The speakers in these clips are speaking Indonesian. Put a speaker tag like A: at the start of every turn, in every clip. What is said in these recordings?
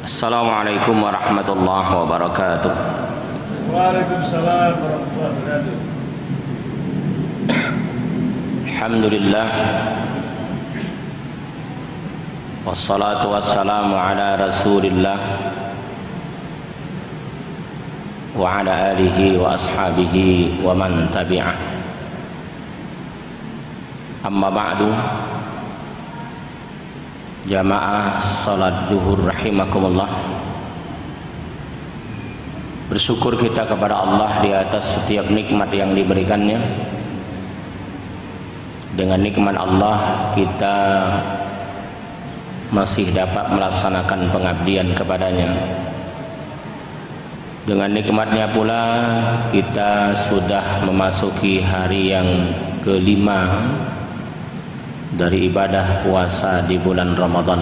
A: Assalamualaikum warahmatullahi wabarakatuh.
B: Waalaikumsalam warahmatullahi wabarakatuh.
A: Alhamdulillah. Wassalatu wassalamu ala Rasulillah wa ala alihi wa ashabihi wa man tabi'ah. Amma ba'du. Jamaah salat duhur rahimakumullah. Bersyukur kita kepada Allah di atas setiap nikmat yang diberikannya. Dengan nikmat Allah kita masih dapat melaksanakan pengabdian kepadanya. Dengan nikmatnya pula kita sudah memasuki hari yang kelima dari ibadah puasa di bulan Ramadan.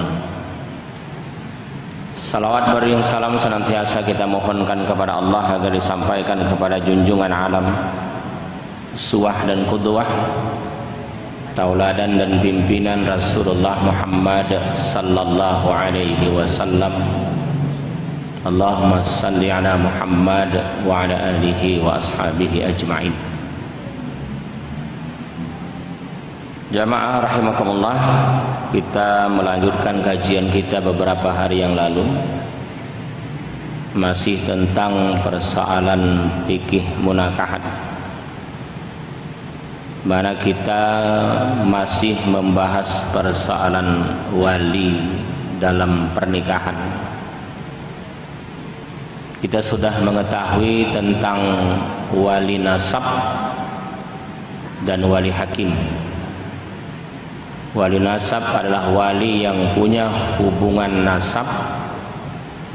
A: Salawat beriring salam senantiasa kita mohonkan kepada Allah agar disampaikan kepada junjungan alam, uswah dan qudwah, tauladan dan pimpinan Rasulullah Muhammad sallallahu alaihi wasallam. Allahumma salli ala Muhammad wa ala alihi wa ashabihi ajma'in. Jamaah rahimakumullah, kita melanjutkan kajian kita beberapa hari yang lalu, masih tentang persoalan fikih munakahat, mana kita masih membahas persoalan wali dalam pernikahan. Kita sudah mengetahui tentang wali nasab dan wali hakim. Wali nasab adalah wali yang punya hubungan nasab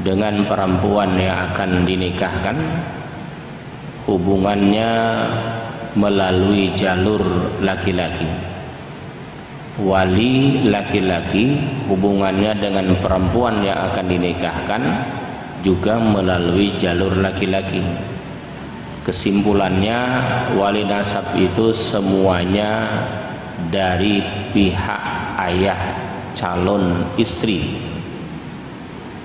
A: dengan perempuan yang akan dinikahkan. Hubungannya melalui jalur laki-laki. Wali laki-laki hubungannya dengan perempuan yang akan dinikahkan juga melalui jalur laki-laki. Kesimpulannya, wali nasab itu semuanya dari pihak ayah calon istri.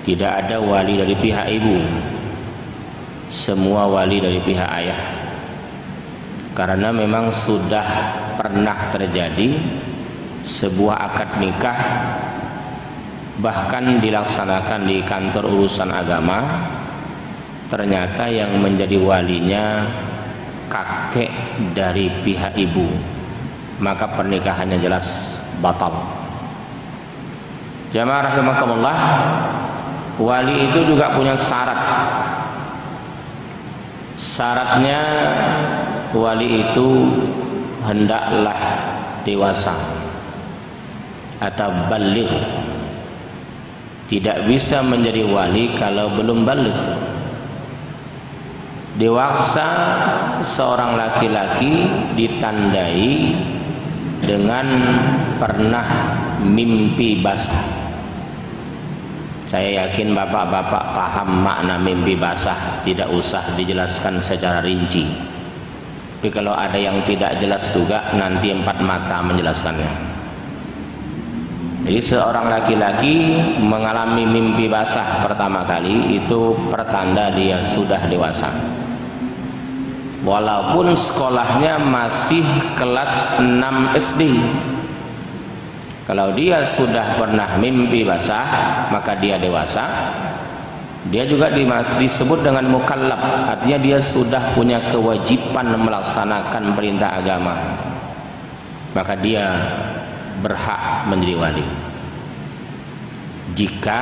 A: Tidak ada wali dari pihak ibu. Semua wali dari pihak ayah. Karena memang sudah pernah terjadi sebuah akad nikah, bahkan dilaksanakan di kantor urusan agama. Ternyata yang menjadi walinya kakek dari pihak ibu, maka pernikahannya jelas batal. Jamaah rahimakumullah, wali itu juga punya syarat. Syaratnya wali itu hendaklah dewasa atau baligh. Tidak bisa menjadi wali kalau belum baligh. Dewasa seorang laki-laki ditandai dengan pernah mimpi basah. Saya yakin bapak-bapak paham makna mimpi basah, tidak usah dijelaskan secara rinci. Tapi kalau ada yang tidak jelas juga, nanti empat mata menjelaskannya. Jadi seorang laki-laki mengalami mimpi basah pertama kali, itu pertanda dia sudah dewasa. Walaupun sekolahnya masih kelas 6 SD. Kalau dia sudah pernah mimpi basah, maka dia dewasa. Dia juga disebut dengan mukallaf, artinya dia sudah punya kewajiban melaksanakan perintah agama. Maka dia berhak menjadi wali. Jika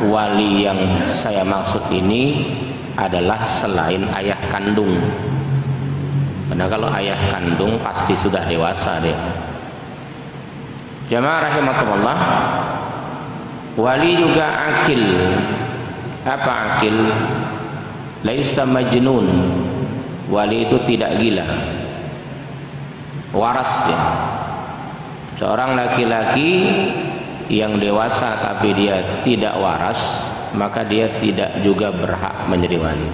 A: wali yang saya maksud ini adalah selain ayah kandung. Karena kalau ayah kandung pasti sudah dewasa dia. Jamaah rahimakumullah, wali juga akil. Apa akil? Laisa majnun. Wali itu tidak gila. Waras dia. Seorang laki-laki yang dewasa tapi dia tidak waras, maka dia tidak juga berhak menjadi wali.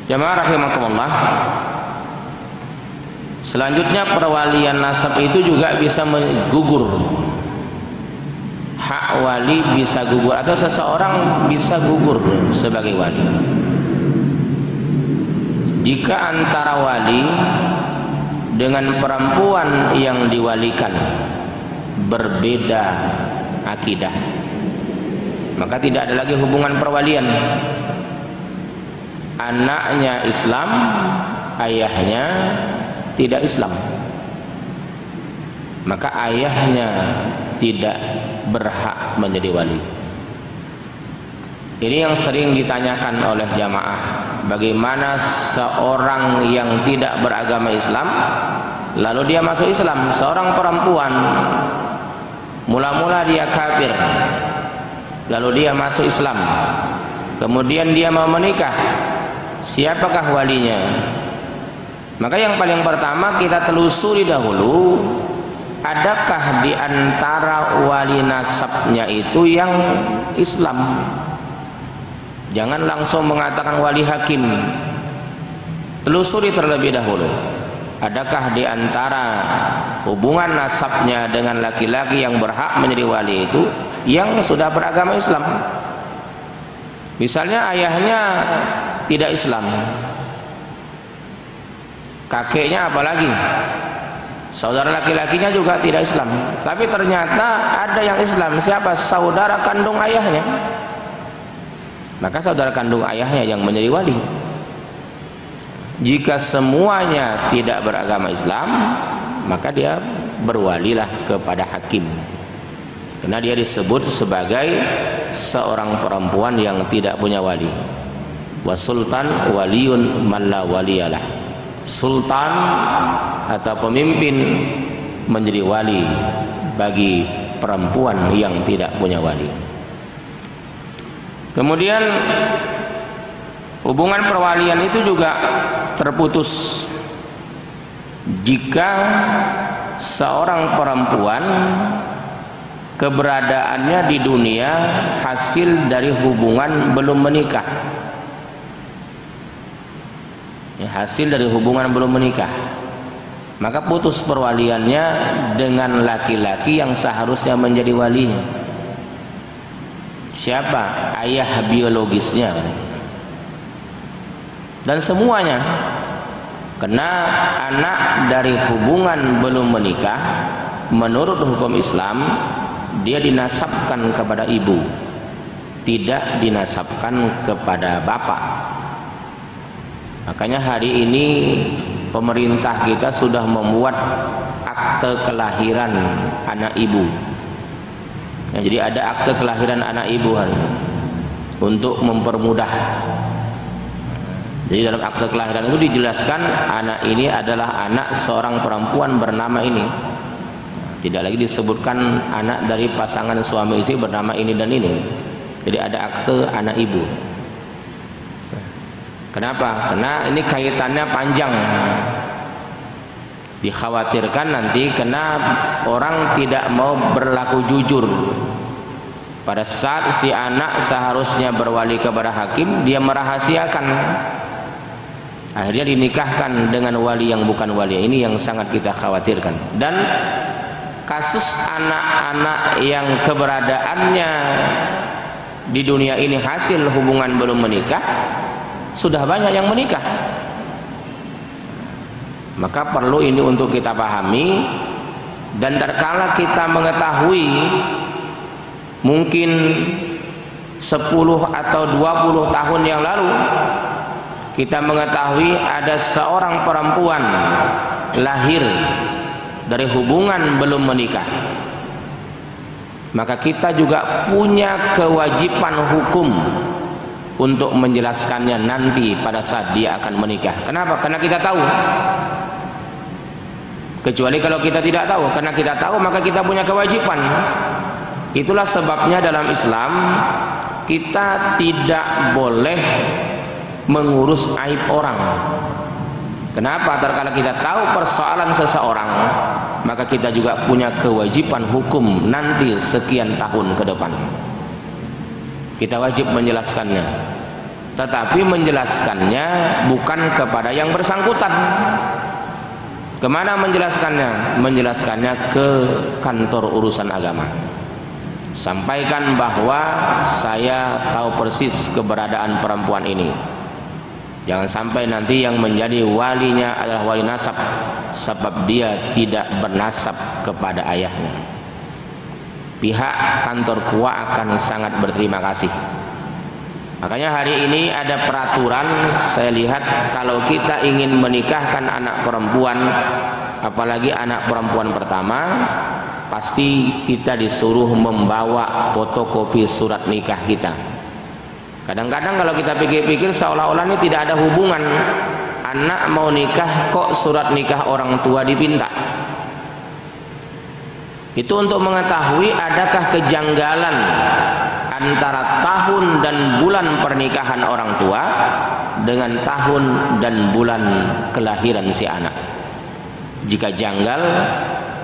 A: Jamaah rahimakumullah, selanjutnya perwalian nasab itu juga bisa menggugur hak wali bisa gugur atau seseorang bisa gugur sebagai wali jika antara wali dengan perempuan yang diwalikan berbeda akidah, maka tidak ada lagi hubungan perwalian. Anaknya Islam, ayahnya tidak Islam, maka ayahnya tidak berhak menjadi wali. Ini yang sering ditanyakan oleh jamaah, bagaimana seorang yang tidak beragama Islam lalu dia masuk Islam, seorang perempuan mula-mula dia kafir lalu dia masuk Islam, kemudian dia mau menikah, siapakah walinya? Maka yang paling pertama kita telusuri dahulu, adakah di antara wali nasabnya itu yang Islam? Jangan langsung mengatakan wali hakim. Telusuri terlebih dahulu, adakah di antara hubungan nasabnya dengan laki-laki yang berhak menjadi wali itu yang sudah beragama Islam. Misalnya ayahnya tidak Islam, kakeknya apalagi, saudara laki-lakinya juga tidak Islam, tapi ternyata ada yang Islam. Siapa? Saudara kandung ayahnya. Maka saudara kandung ayahnya yang menjadi wali. Jika semuanya tidak beragama Islam, maka dia berwalilah kepada hakim, karena dia disebut sebagai seorang perempuan yang tidak punya wali. Wasultan waliyun man la waliyalah. Sultan atau pemimpin menjadi wali bagi perempuan yang tidak punya wali. Kemudian hubungan perwalian itu juga terputus jika seorang perempuan keberadaannya di dunia hasil dari hubungan belum menikah. Hasil dari hubungan belum menikah, maka putus perwaliannya dengan laki-laki yang seharusnya menjadi walinya. Siapa? Ayah biologisnya dan semuanya. Karena anak dari hubungan belum menikah menurut hukum Islam dia dinasabkan kepada ibu, tidak dinasabkan kepada bapak. Makanya hari ini pemerintah kita sudah membuat akte kelahiran anak ibu. Ya, jadi ada akte kelahiran anak ibu hari untuk mempermudah. Jadi dalam akte kelahiran itu dijelaskan anak ini adalah anak seorang perempuan bernama ini. Tidak lagi disebutkan anak dari pasangan suami istri bernama ini dan ini. Jadi ada akte anak ibu. Kenapa? Karena ini kaitannya panjang. Dikhawatirkan nanti karena orang tidak mau berlaku jujur. Pada saat si anak seharusnya berwali kepada hakim, dia merahasiakan. Akhirnya dinikahkan dengan wali yang bukan wali. Ini yang sangat kita khawatirkan. Dan kasus anak-anak yang keberadaannya di dunia ini hasil hubungan belum menikah, sudah banyak yang menikah. Maka perlu ini untuk kita pahami. Dan terkala kita mengetahui mungkin 10 atau 20 tahun yang lalu kita mengetahui ada seorang perempuan lahir dari hubungan belum menikah, maka kita juga punya kewajiban hukum untuk menjelaskannya nanti pada saat dia akan menikah. Kenapa? Karena kita tahu. Kecuali kalau kita tidak tahu. Karena kita tahu maka kita punya kewajiban. Itulah sebabnya dalam Islam kita tidak boleh mengurus aib orang. Kenapa? Terkala kita tahu persoalan seseorang, maka kita juga punya kewajiban hukum nanti sekian tahun ke depan. Kita wajib menjelaskannya, tetapi menjelaskannya bukan kepada yang bersangkutan. Kemana menjelaskannya? Menjelaskannya ke kantor urusan agama. sampaikan bahwa saya tahu persis keberadaan perempuan ini. Jangan sampai nanti yang menjadi walinya adalah wali nasab, sebab dia tidak bernasab kepada ayahnya. Pihak kantor KUA akan sangat berterima kasih. Makanya hari ini ada peraturan, saya lihat kalau kita ingin menikahkan anak perempuan, apalagi anak perempuan pertama, pasti kita disuruh membawa fotokopi surat nikah kita. Kadang-kadang kalau kita pikir-pikir seolah-olah ini tidak ada hubungan. Anak mau nikah kok surat nikah orang tua dipinta. Itu untuk mengetahui adakah kejanggalan antara tahun dan bulan pernikahan orang tua dengan tahun dan bulan kelahiran si anak. Jika janggal,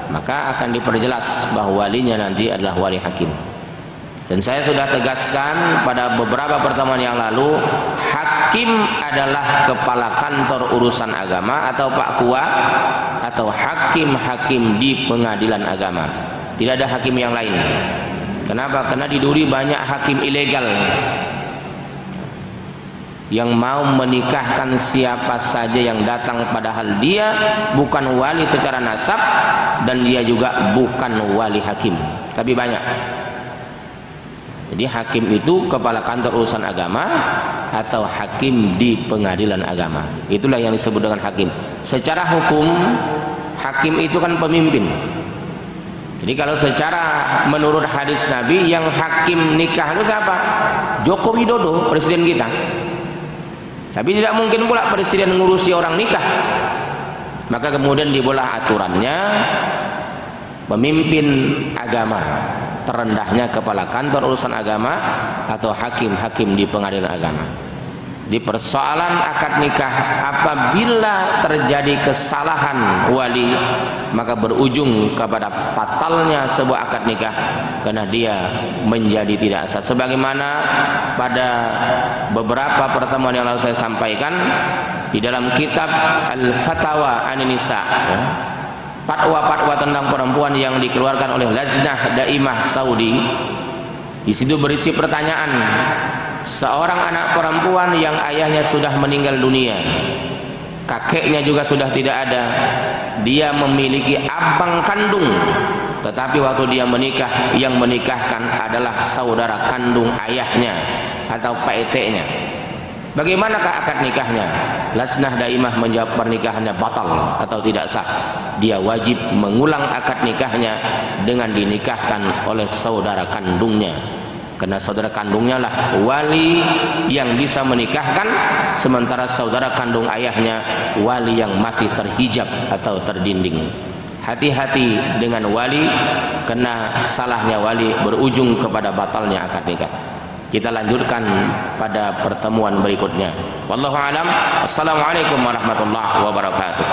A: maka akan diperjelas bahwa walinya nanti adalah wali hakim. Dan saya sudah tegaskan pada beberapa pertemuan yang lalu, hakim adalah kepala kantor urusan agama atau Pak KUA, atau hakim-hakim di pengadilan agama. Tidak ada hakim yang lain. Kenapa? Karena di Duri banyak hakim ilegal yang mau menikahkan siapa saja yang datang, padahal dia bukan wali secara nasab dan dia juga bukan wali hakim. Tapi banyak. Jadi hakim itu kepala kantor urusan agama atau hakim di pengadilan agama. Itulah yang disebut dengan hakim. Secara hukum, hakim itu kan pemimpin. Jadi kalau secara menurut hadis Nabi, yang hakim nikah itu siapa? Joko Widodo, presiden kita. Tapi tidak mungkin pula presiden ngurusi orang nikah. Maka kemudian dibelah aturannya, pemimpin agama, terendahnya kepala kantor urusan agama atau hakim-hakim di pengadilan agama. Di persoalan akad nikah, apabila terjadi kesalahan wali, maka berujung kepada fatalnya sebuah akad nikah karena dia menjadi tidak sah. Sebagaimana pada beberapa pertemuan yang lalu saya sampaikan di dalam kitab Al-Fatawa An-Nisa, fatwa-fatwa tentang perempuan yang dikeluarkan oleh Lajnah Daimah Saudi. Di situ berisi pertanyaan, seorang anak perempuan yang ayahnya sudah meninggal dunia, kakeknya juga sudah tidak ada, dia memiliki abang kandung, tetapi waktu dia menikah, yang menikahkan adalah saudara kandung ayahnya atau PET-nya. Bagaimanakah akad nikahnya? Lajnah Daimah menjawab pernikahannya batal atau tidak sah. Dia wajib mengulang akad nikahnya dengan dinikahkan oleh saudara kandungnya. Karena saudara kandungnya lah wali yang bisa menikahkan, sementara saudara kandung ayahnya wali yang masih terhijab atau terdinding. Hati-hati dengan wali, karena salahnya wali berujung kepada batalnya akad nikah. Kita lanjutkan pada pertemuan berikutnya. Wallahu a'lam. Assalamualaikum warahmatullahi wabarakatuh.